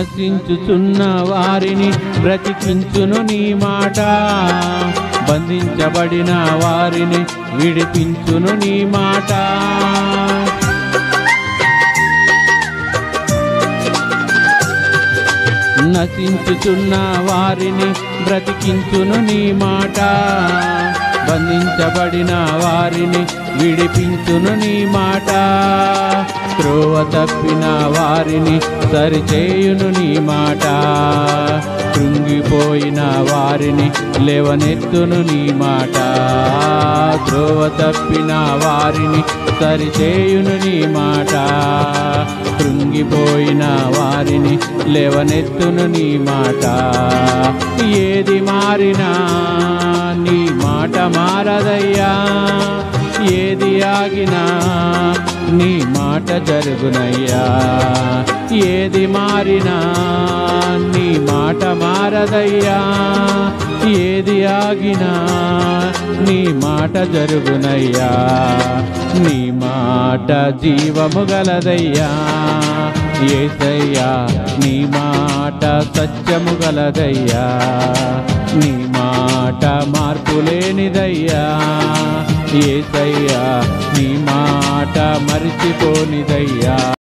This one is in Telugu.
నశించుచున్న వారిని బ్రతికించును నీ మాట, బంధించబడిన వారిని విడిపించును నీ మాట. నశించుచున్న వారిని బ్రతికించును నీ మాట, బంధించబడిన వారిని విడిపించును నీ మాట. త్రోవ తప్పిన వారిని సరిచేయును నీ మాట, కృంగిపోయిన వారిని లేవనెత్తును నీ మాట. త్రోవ తప్పిన వారిని సరిచేయును నీ మాట, కృంగిపోయిన వారిని లేవనెత్తును నీ మాట. ఏది మారినా నీ మాట మారదయ్యా, ఏది ఆగినా నీ మాట జరుగునయ్యా. ఏది మారినా నీ మాట మారదయ్యా, ఏది ఆగినా నీ మాట జరుగునయ్యా. నీ మాట జీవము గలదయ్యా యేసయ్యా, నీ మాట సత్యము గలదయ్యా, నీ మాట మార్పు లేనిదయ్యా యేసయ్యా, నీ మాట మరిచిపోనిదయ్యా.